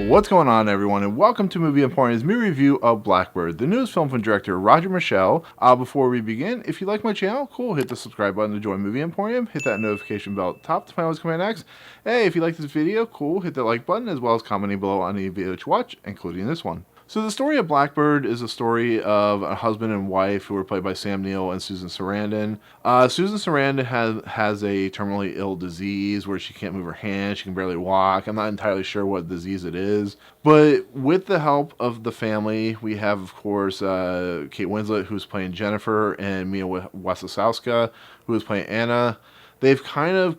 What's going on, everyone, and welcome to Movie Emporium's movie review of Blackbird, the newest film from director Michell. Before we begin, if you like my channel, cool, hit the subscribe button to join Movie Emporium, hit that notification bell at the top to find out what's coming next. Hey, if you like this video, cool, hit that like button, as well as commenting below on any video that you watch, including this one. So the story of Blackbird is a story of a husband and wife who are played by Sam Neill and Susan Sarandon. Susan Sarandon has a terminally ill disease where she can't move her hands, she can barely walk. I'm not entirely sure what disease it is. But with the help of the family, we have, of course, Kate Winslet, who's playing Jennifer, and Mia Wasikowska, who is playing Anna. They've kind of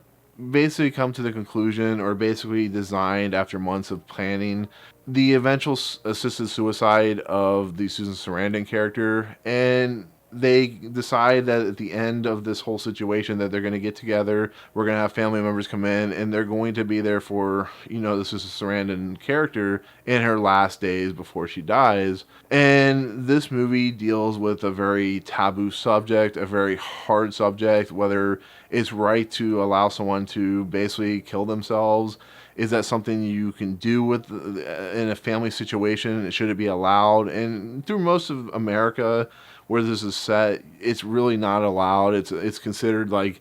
basically come to the conclusion, or basically designed after months of planning, the eventual assisted suicide of the Susan Sarandon character, and they decide that at the end of this whole situation that they're going to get together, we're going to have family members come in, and they're going to be there for, the Susan Sarandon character in her last days before she dies. And this movie deals with a very taboo subject, a very hard subject, whether it's right to allow someone to basically kill themselves. Is that something you can do in a family situation? Should it be allowed? And through most of America, where this is set, it's really not allowed. It's considered like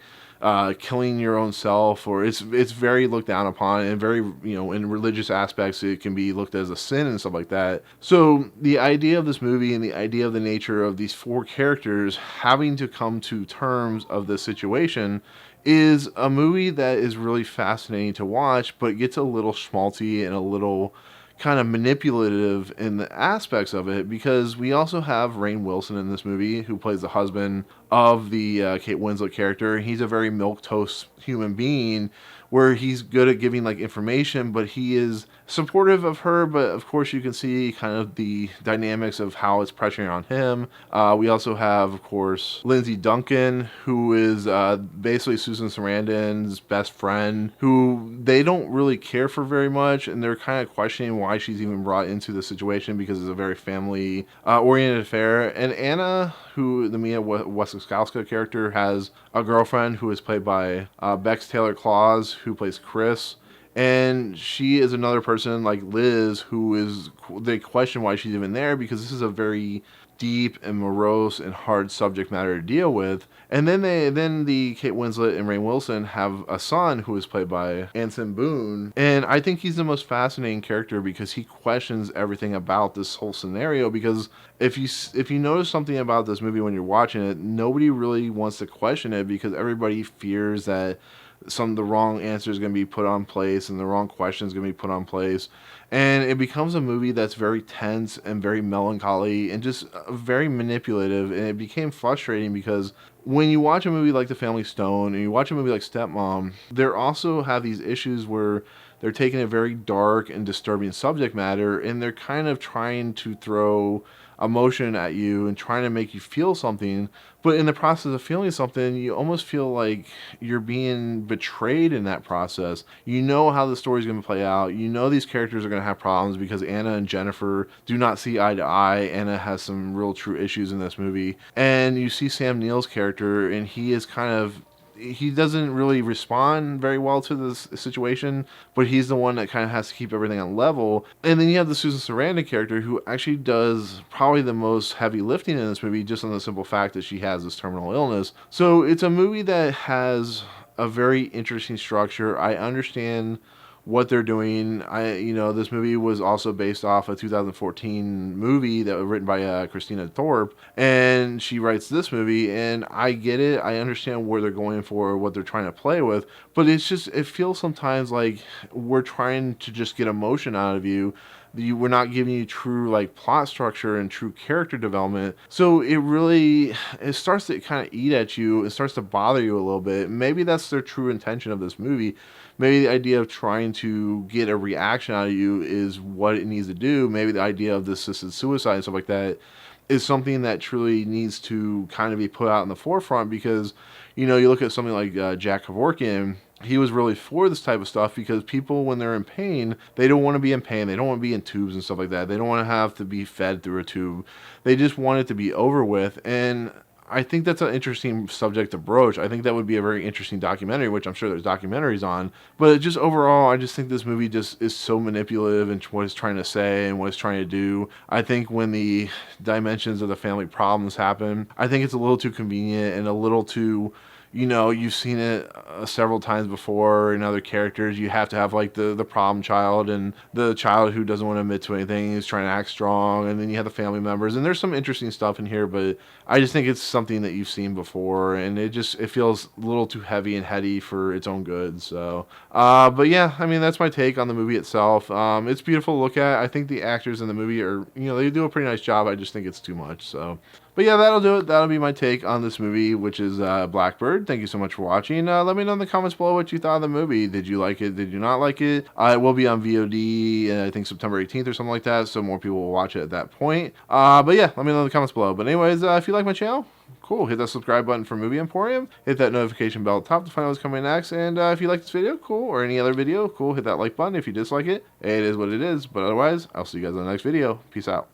killing your own self, or it's very looked down upon, and very, in religious aspects, it can be looked as a sin and stuff like that. So the idea of this movie and the idea of the nature of these four characters having to come to terms of this situation is a movie that is really fascinating to watch, but gets a little schmaltzy and a little kind of manipulative in the aspects of it, because we also have Rainn Wilson in this movie, who plays the husband of the Kate Winslet character. He's a very milquetoast human being, where he's good at giving like information, but he is supportive of her. But of course, you can see kind of the dynamics of how it's pressuring on him. We also have, of course, Lindsay Duncan, who is basically Susan Sarandon's best friend, who they don't really care for very much, and they're kind of questioning why she's even brought into the situation, because it's a very family oriented affair. And Anna, who the Mia Wasikowska character, has a girlfriend who is played by Taylor-Klaus, who plays Chris. And she is another person like Liz, they question why she's even there, because this is a very deep and morose and hard subject matter to deal with. And then the Kate Winslet and Rainn Wilson have a son who is played by Anson Boon, and I think he's the most fascinating character because he questions everything about this whole scenario. Because if you notice something about this movie when you're watching it, nobody really wants to question it, because everybody fears that the wrong answer is going to be put on place and the wrong question is going to be put on place. And it becomes a movie that's very tense and very melancholy and just very manipulative. And it became frustrating because when you watch a movie like The Family Stone and you watch a movie like Stepmom, they also have these issues where they're taking a very dark and disturbing subject matter, and they're kind of trying to throw emotion at you and trying to make you feel something. But in the process of feeling something, you almost feel like you're being betrayed in that process. You know how the story's going to play out. You know these characters are going to have problems, because Anna and Jennifer do not see eye to eye. Anna has some real true issues in this movie. And you see Sam Neill's character, and he doesn't really respond very well to this situation, but he's the one that kind of has to keep everything on level. And then you have the Susan Sarandon character, who actually does probably the most heavy lifting in this movie, just on the simple fact that she has this terminal illness. So it's a movie that has a very interesting structure. I understand what they're doing. This movie was also based off a 2014 movie that was written by Christina Thorpe, and she writes this movie, and I get it. I understand where they're going for, what they're trying to play with, but it feels sometimes like we're trying to just get emotion out of you. We're not giving you true like plot structure and true character development. So it starts to kind of eat at you. It starts to bother you a little bit. Maybe that's their true intention of this movie. Maybe the idea of trying to get a reaction out of you is what it needs to do. Maybe the idea of the assisted suicide and stuff like that is something that truly needs to kind of be put out in the forefront, because, you look at something like Jack Kevorkian. He was really for this type of stuff, because people, when they're in pain, they don't want to be in pain. They don't want to be in tubes and stuff like that. They don't want to have to be fed through a tube. They just want it to be over with. And I think that's an interesting subject to broach. I think that would be a very interesting documentary, which I'm sure there's documentaries on. But just overall, I just think this movie just is so manipulative in what it's trying to say and what it's trying to do. I think when the dimensions of the family problems happen, I think it's a little too convenient and a little too, you've seen it several times before in other characters. You have to have like the problem child and the child who doesn't want to admit to anything, who's trying to act strong, and then you have the family members. And there's some interesting stuff in here, but I just think it's something that you've seen before, and it feels a little too heavy and heady for its own good. So, but yeah, I mean that's my take on the movie itself. It's beautiful to look at. I think the actors in the movie are, they do a pretty nice job. I just think it's too much. So. But yeah, that'll do it. That'll be my take on this movie, which is Blackbird. Thank you so much for watching. Let me know in the comments below what you thought of the movie. Did you like it? Did you not like it? It will be on VOD, I think September 18th or something like that, so more people will watch it at that point. But yeah, let me know in the comments below. But anyways, if you like my channel, cool. Hit that subscribe button for Movie Emporium. Hit that notification bell at the top to find out what's coming next. And if you like this video, cool, or any other video, cool. Hit that like button. If you dislike it, it is what it is. But otherwise, I'll see you guys in the next video. Peace out.